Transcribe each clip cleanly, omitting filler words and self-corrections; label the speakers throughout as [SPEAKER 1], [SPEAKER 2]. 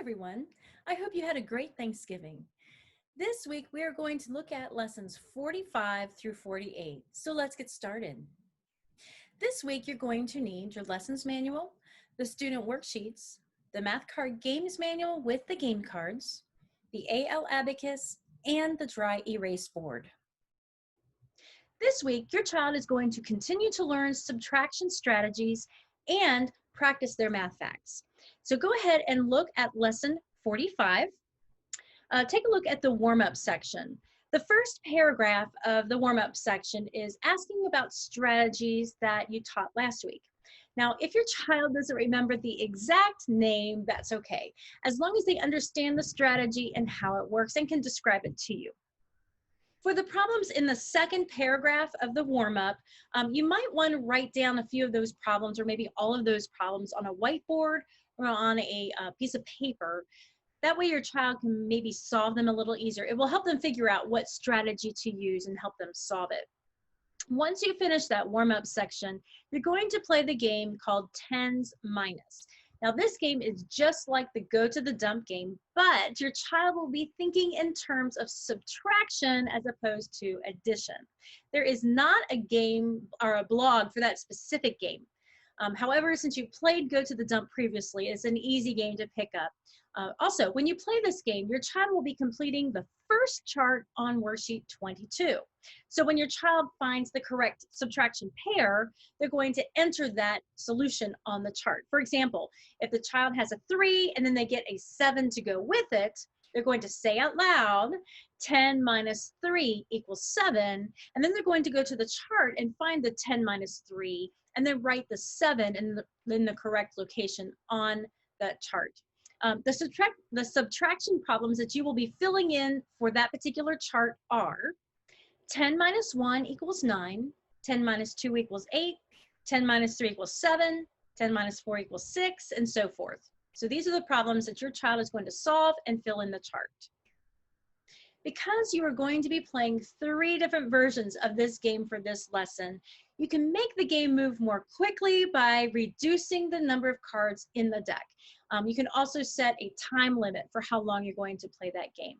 [SPEAKER 1] everyone. I hope you had a great Thanksgiving. This week we are going to look at lessons 45 through 48. So let's get started. This week you're going to need your lessons manual, the student worksheets, the math card games manual with the game cards, the AL Abacus, and the dry erase board. This week your child is going to continue to learn subtraction strategies and practice their math facts. So go ahead and look at lesson 45. Take a look at the warm-up section. The first paragraph of the warm-up section is asking about strategies that you taught last week. Now, if your child doesn't remember the exact name, that's okay, as long as they understand the strategy and how it works and can describe it to you. For the problems in the second paragraph of the warm-up, you might want to write down a few of those problems or maybe all of those problems on a whiteboard or on a piece of paper. That way your child can maybe solve them a little easier. It will help them figure out what strategy to use and help them solve it. Once you finish that warm-up section, you're going to play the game called tens minus. Now this game is just like the go to the dump game, but your child will be thinking in terms of subtraction as opposed to addition. There is not a game or a blog for that specific game. However, since you played Go to the Dump previously, it's an easy game to pick up. Also, when you play this game, your child will be completing the first chart on worksheet 22. So when your child finds the correct subtraction pair, they're going to enter that solution on the chart. For example, if the child has a 3 and then they get a 7 to go with it, they're going to say out loud, 10 minus 3 equals 7, and then they're going to go to the chart and find the 10 minus 3, and then write the 7 in the correct location on that chart. The subtraction problems that you will be filling in for that particular chart are 10 minus 1 equals 9, 10 minus 2 equals 8, 10 minus 3 equals 7, 10 minus 4 equals 6, and so forth. So these are the problems that your child is going to solve and fill in the chart. Because you are going to be playing 3 different versions of this game for this lesson, you can make the game move more quickly by reducing the number of cards in the deck. You can also set a time limit for how long you're going to play that game.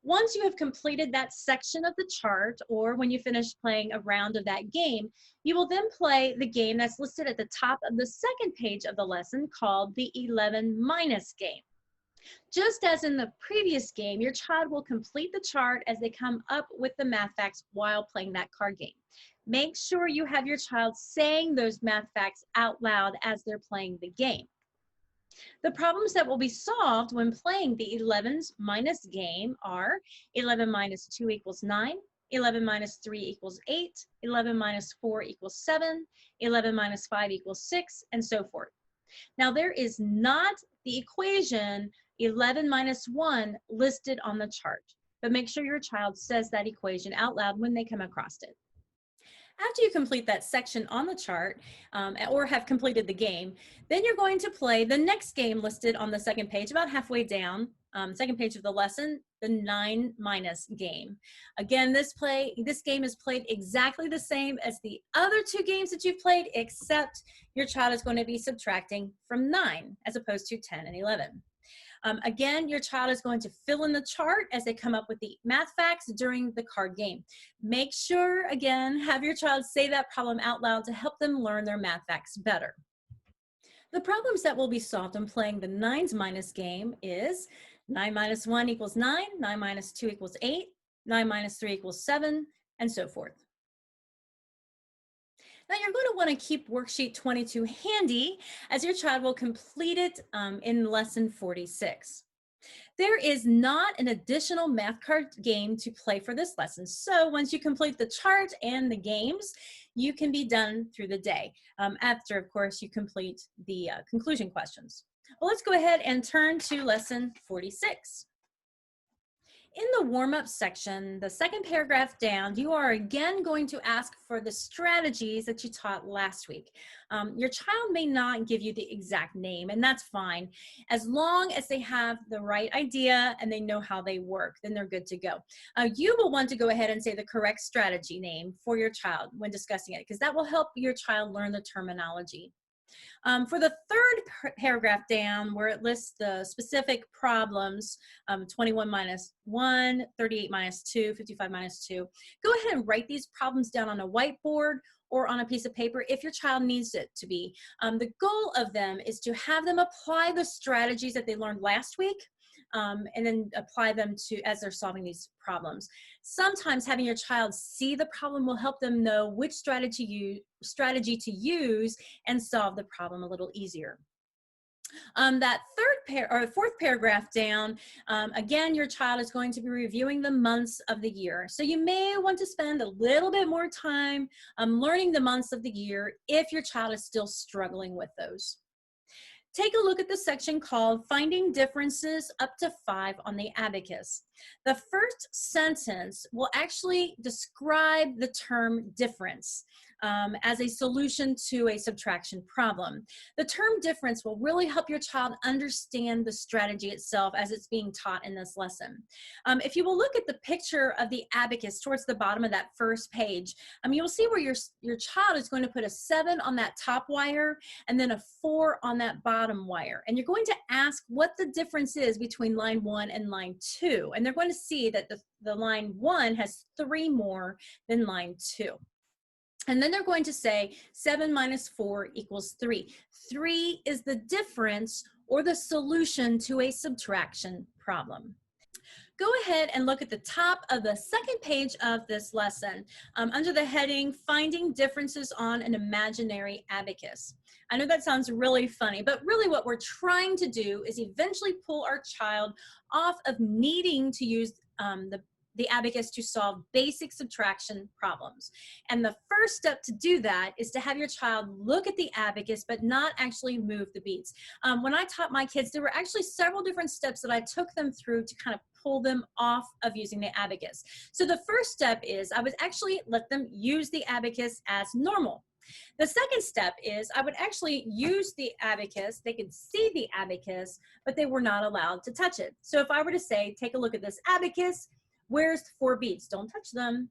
[SPEAKER 1] Once you have completed that section of the chart, or when you finish playing a round of that game, you will then play the game that's listed at the top of the second page of the lesson called the 11 minus game. Just as in the previous game, your child will complete the chart as they come up with the math facts while playing that card game. Make sure you have your child saying those math facts out loud as they're playing the game. The problems that will be solved when playing the 11's minus game are 11 minus 2 equals 9, 11 minus 3 equals 8, 11 minus 4 equals 7, 11 minus 5 equals 6, and so forth. Now there is not the equation 11 minus 1 listed on the chart, but make sure your child says that equation out loud when they come across it. After you complete that section on the chart or have completed the game, then you're going to play the next game listed on the second page, about halfway down, second page of the lesson, the 9 minus game. Again, this game is played exactly the same as the other 2 games that you've played, except your child is going to be subtracting from 9 as opposed to 10 and 11. Again, your child is going to fill in the chart as they come up with the math facts during the card game. Make sure, again, have your child say that problem out loud to help them learn their math facts better. The problems that will be solved in playing the 9's minus game is 9 minus 1 equals 9, 9 minus 2 equals 8, 9 minus 3 equals 7, and so forth. Now you're going to want to keep worksheet 22 handy as your child will complete it in lesson 46. There is not an additional math card game to play for this lesson. So once you complete the chart and the games, you can be done through the day after, of course, you complete the conclusion questions. Well, let's go ahead and turn to lesson 46. In the warm-up section, the second paragraph down, you are again going to ask for the strategies that you taught last week. Your child may not give you the exact name, and that's fine. As long as they have the right idea and they know how they work, then they're good to go. You will want to go ahead and say the correct strategy name for your child when discussing it, because that will help your child learn the terminology. For the third paragraph down, where it lists the specific problems, 21 minus 1, 38 minus 2, 55 minus 2, go ahead and write these problems down on a whiteboard or on a piece of paper if your child needs it to be. The goal of them is to have them apply the strategies that they learned last week, and then apply them to as they're solving these problems. Sometimes having your child see the problem will help them know which strategy to use and solve the problem a little easier. That fourth paragraph down, again, your child is going to be reviewing the months of the year. So you may want to spend a little bit more time learning the months of the year if your child is still struggling with those. Take a look at the section called Finding Differences Up to 5 on the Abacus. The first sentence will actually describe the term difference as a solution to a subtraction problem. The term difference will really help your child understand the strategy itself as it's being taught in this lesson. If you will look at the picture of the abacus towards the bottom of that first page, you will see where your child is going to put a 7 on that top wire and then a 4 on that bottom wire. And you're going to ask what the difference is between line 1 and line 2. And they're going to see that the line 1 has 3 more than line 2. And then they're going to say 7 minus 4 equals 3. 3 is the difference or the solution to a subtraction problem. Go ahead and look at the top of the second page of this lesson under the heading Finding Differences on an Imaginary Abacus. I know that sounds really funny, but really what we're trying to do is eventually pull our child off of needing to use the abacus to solve basic subtraction problems. And the first step to do that is to have your child look at the abacus but not actually move the beads. When I taught my kids, there were actually several different steps that I took them through to kind of pull them off of using the abacus. So the first step is I would actually let them use the abacus as normal. The second step is I would actually use the abacus. They could see the abacus, but they were not allowed to touch it. So if I were to say, take a look at this abacus, where's the 4 beads? Don't touch them.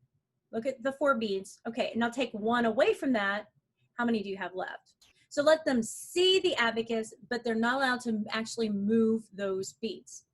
[SPEAKER 1] Look at the 4 beads. Okay, now take 1 away from that. How many do you have left? So let them see the abacus, but they're not allowed to actually move those beads.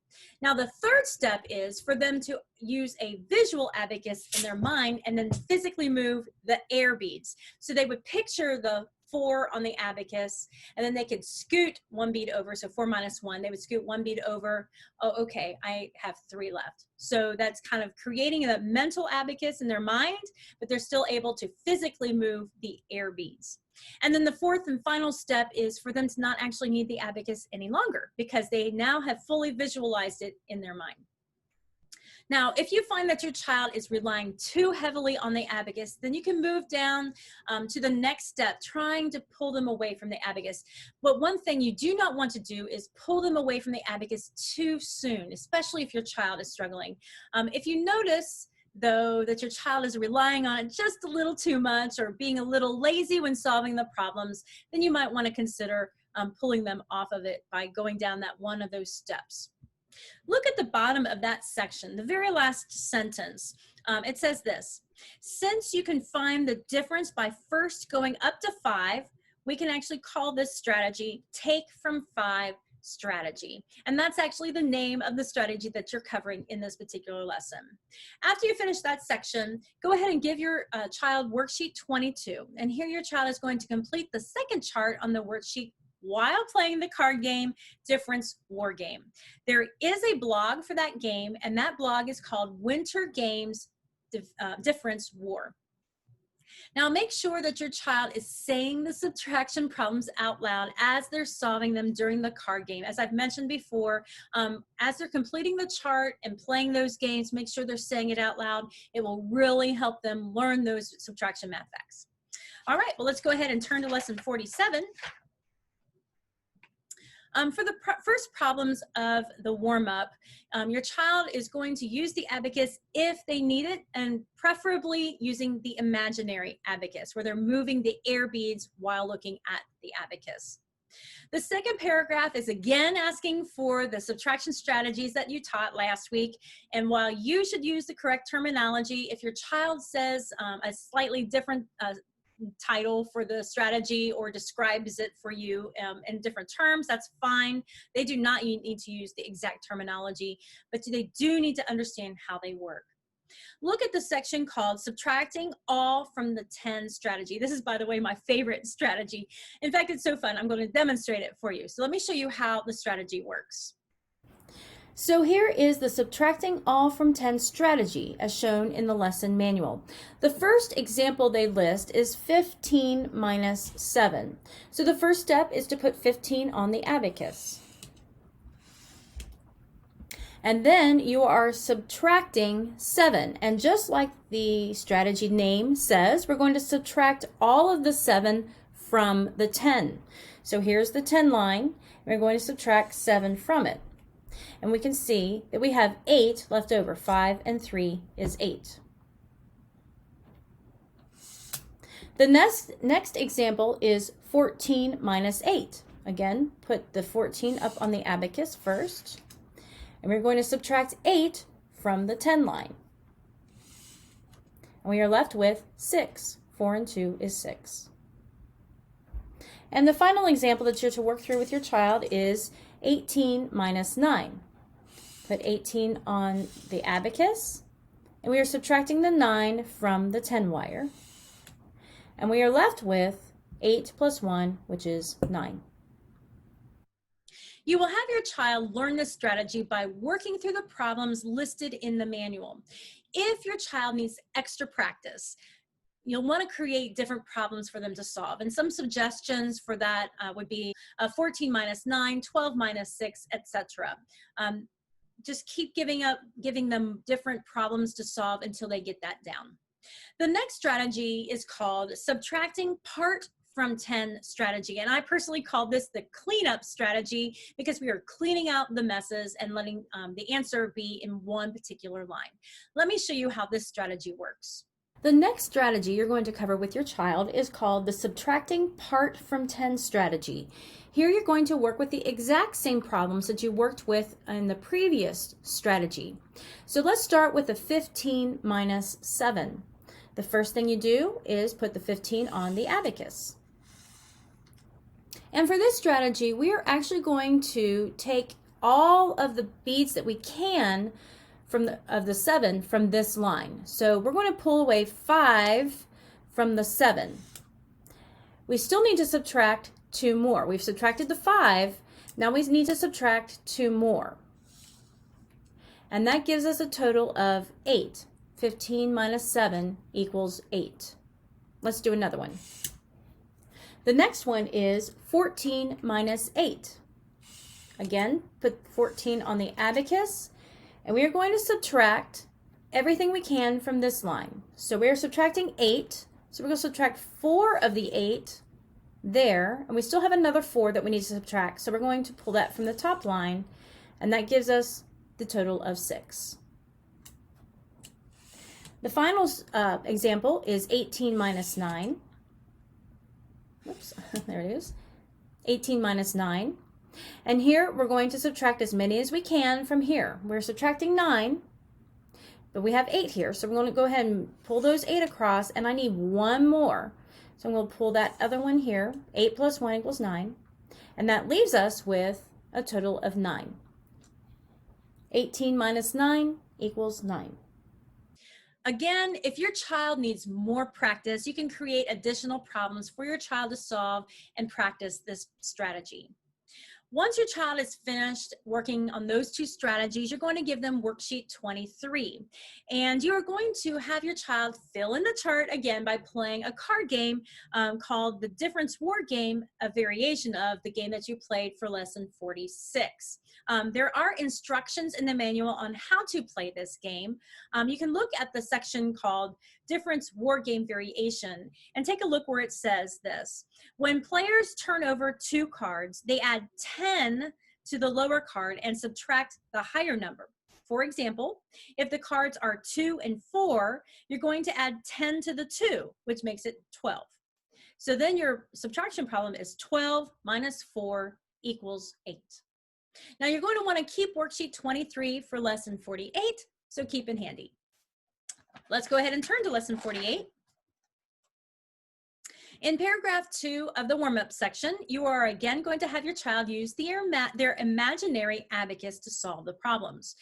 [SPEAKER 1] Now the third step is for them to use a visual abacus in their mind and then physically move the air beads. So they would picture the 4 on the abacus, and then they could scoot 1 bead over. So 4 minus 1, they would scoot 1 bead over. Oh, okay, I have 3 left. So that's kind of creating a mental abacus in their mind, but they're still able to physically move the air beads. And then the fourth and final step is for them to not actually need the abacus any longer because they now have fully visualized it in their mind. Now, if you find that your child is relying too heavily on the abacus, then you can move down to the next step, trying to pull them away from the abacus. But one thing you do not want to do is pull them away from the abacus too soon, especially if your child is struggling. If you notice, though, that your child is relying on it just a little too much or being a little lazy when solving the problems, then you might want to consider pulling them off of it by going down that one of those steps. Look at the bottom of that section, the very last sentence. It says this: since you can find the difference by first going up to 5, we can actually call this strategy Take from 5 strategy. And that's actually the name of the strategy that you're covering in this particular lesson. After you finish that section, go ahead and give your child worksheet 22. And here your child is going to complete the second chart on the worksheet while playing the card game Difference War Game. There is a blog for that game, and that blog is called Winter Games Difference War. Now make sure that your child is saying the subtraction problems out loud as they're solving them during the card game. As I've mentioned before, as they're completing the chart and playing those games, make sure they're saying it out loud. It will really help them learn those subtraction math facts. All right, well, let's go ahead and turn to lesson 47. For the first problems of the warm-up, your child is going to use the abacus if they need it, and preferably using the imaginary abacus, where they're moving the air beads while looking at the abacus. The second paragraph is again asking for the subtraction strategies that you taught last week. And while you should use the correct terminology, if your child says a slightly different title for the strategy or describes it for you in different terms, that's fine. They do not need to use the exact terminology, but they do need to understand how they work. Look at the section called Subtracting All from the 10 strategy. This is, by the way, my favorite strategy. In fact, it's so fun. I'm going to demonstrate it for you. So let me show you how the strategy works. So here is the subtracting all from 10 strategy as shown in the lesson manual. The first example they list is 15 minus 7. So the first step is to put 15 on the abacus. And then you are subtracting 7. And just like the strategy name says, we're going to subtract all of the 7 from the 10. So here's the 10 line, and we're going to subtract 7 from it. And we can see that we have 8 left over. 5 and 3 is 8. The next example is 14 minus 8. Again, put the 14 up on the abacus first. And we're going to subtract 8 from the 10 line. And we are left with 6. 4 and 2 is 6. And the final example that you're to work through with your child is 18 minus 9. Put 18 on the abacus, and we are subtracting the 9 from the 10 wire. And we are left with 8 plus 1, which is 9. You will have your child learn this strategy by working through the problems listed in the manual. If your child needs extra practice, you'll want to create different problems for them to solve. And some suggestions for that would be 14 minus 9, 12 minus 6, etc. Just keep giving them different problems to solve until they get that down. The next strategy is called Subtracting Part from 10 strategy. And I personally call this the cleanup strategy because we are cleaning out the messes and letting the answer be in one particular line. Let me show you how this strategy works. The next strategy you're going to cover with your child is called the Subtracting Part from 10 strategy. Here you're going to work with the exact same problems that you worked with in the previous strategy. So let's start with the 15 minus 7. The first thing you do is put the 15 on the abacus. And for this strategy, we are actually going to take all of the beads that we can of the 7 from this line. So we're going to pull away 5 from the 7. We still need to subtract 2 more. We've subtracted the 5. Now we need to subtract 2 more. And that gives us a total of 8. 15 minus 7 equals 8. Let's do another one. The next one is 14 minus 8. Again, put 14 on the abacus. And we are going to subtract everything we can from this line. So we are subtracting 8. So we're going to subtract 4 of the 8 there. And we still have another 4 that we need to subtract. So we're going to pull that from the top line. And that gives us the total of 6. The final example is 18 minus 9. Oops, there it is. 18 minus 9. And here we're going to subtract as many as we can from here. We're subtracting 9, but we have 8 here. So we're going to go ahead and pull those 8 across, and I need 1 more. So I'm going to pull that other one here. 8 plus 1 equals 9. And that leaves us with a total of 9. 18 minus 9 equals 9. Again, if your child needs more practice, you can create additional problems for your child to solve and practice this strategy. Once your child is finished working on those 2 strategies, you're going to give them worksheet 23. And you're going to have your child fill in the chart again by playing a card game called the Difference Word Game, a variation of the game that you played for lesson 46. There are instructions in the manual on how to play this game. You can look at the section called Difference Word Game Variation and take a look where it says this. When players turn over 2 cards, they add 10 to the lower card and subtract the higher number. For example, if the cards are 2 and 4, you're going to add 10 to the 2, which makes it 12. So then your subtraction problem is 12 minus 4 equals 8. Now you're going to want to keep worksheet 23 for lesson 48, so keep it handy. Let's go ahead and turn to lesson 48. In paragraph 2 of the warm-up section, you are again going to have your child use their imaginary abacus to solve the problems.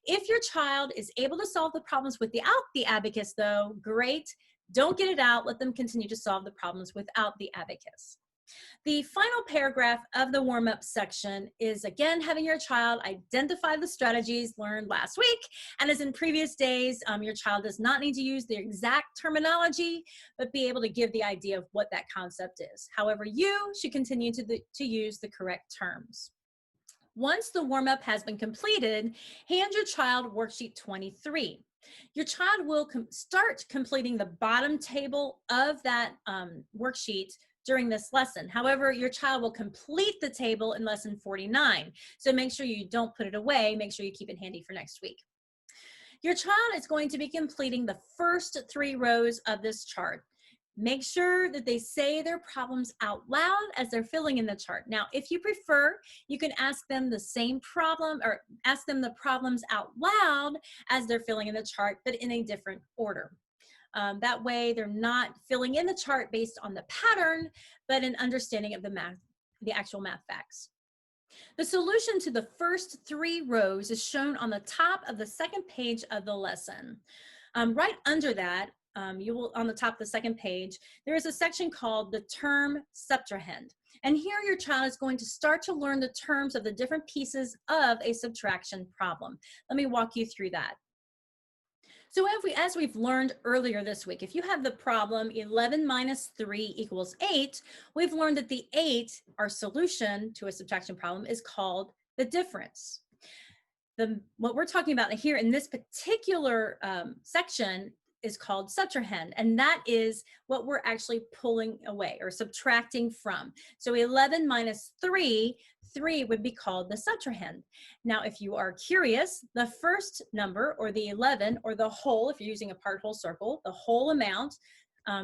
[SPEAKER 1] If your child is able to solve the problems without the abacus, though, great. Don't get it out. Let them continue to solve the problems without the abacus. The final paragraph of the warm-up section is again having your child identify the strategies learned last week. And as in previous days, your child does not need to use the exact terminology, but be able to give the idea of what that concept is. However, you should continue to use the correct terms. Once the warm-up has been completed, hand your child worksheet 23. Your child will start completing the bottom table of that worksheet during this lesson. However, your child will complete the table in lesson 49. So make sure you don't put it away. Make sure you keep it handy for next week. Your child is going to be completing the first 3 rows of this chart. Make sure that they say their problems out loud as they're filling in the chart. Now, if you prefer, you can ask them the same problem or ask them the problems out loud as they're filling in the chart, but in a different order. That way they're not filling in the chart based on the pattern, but an understanding of the actual math facts. The solution to the first 3 rows is shown on the top of the second page of the lesson. Right under that, on the top of the second page, there is a section called the term Subtrahend. And here your child is going to start to learn the terms of the different pieces of a subtraction problem. Let me walk you through that. So as we've learned earlier this week, if you have the problem 11 minus 3 equals 8, we've learned that the 8, our solution to a subtraction problem, is called the difference. What we're talking about here in this particular section is called Subtrahend, and that is what we're actually pulling away or subtracting from. So 11 minus 3 would be called the Subtrahend. Now, if you are curious, the first number, or the 11, or the whole, if you're using a part whole circle, the whole amount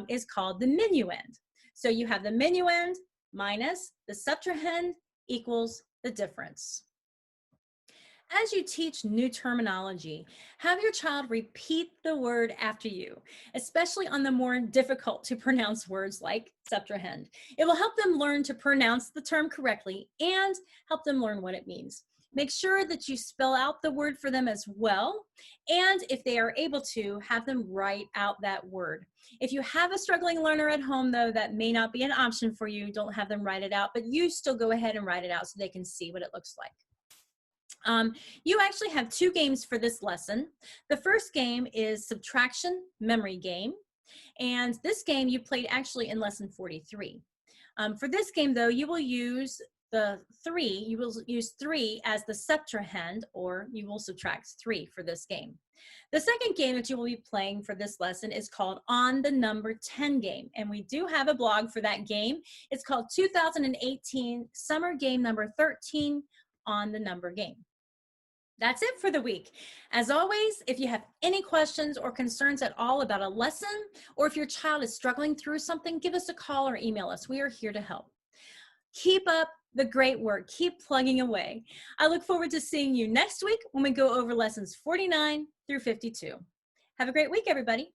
[SPEAKER 1] is called the minuend. So you have the minuend minus the Subtrahend equals the difference. As you teach new terminology, have your child repeat the word after you, especially on the more difficult to pronounce words like Subtrahend. It will help them learn to pronounce the term correctly and help them learn what it means. Make sure that you spell out the word for them as well, and if they are able to, have them write out that word. If you have a struggling learner at home, though, that may not be an option for you. Don't have them write it out, but you still go ahead and write it out so they can see what it looks like. You actually have 2 games for this lesson. The first game is Subtraction Memory Game, and this game you played actually in lesson 43. For this game, though, you will use you will use 3 as the Subtrahend, or you will subtract 3 for this game. The second game that you will be playing for this lesson is called On the Number 10 Game, and we do have a blog for that game. It's called 2018 Summer Game Number 13, On the Number Game. That's it for the week. As always, if you have any questions or concerns at all about a lesson, or if your child is struggling through something, give us a call or email us. We are here to help. Keep up the great work. Keep plugging away. I look forward to seeing you next week when we go over lessons 49 through 52. Have a great week, everybody.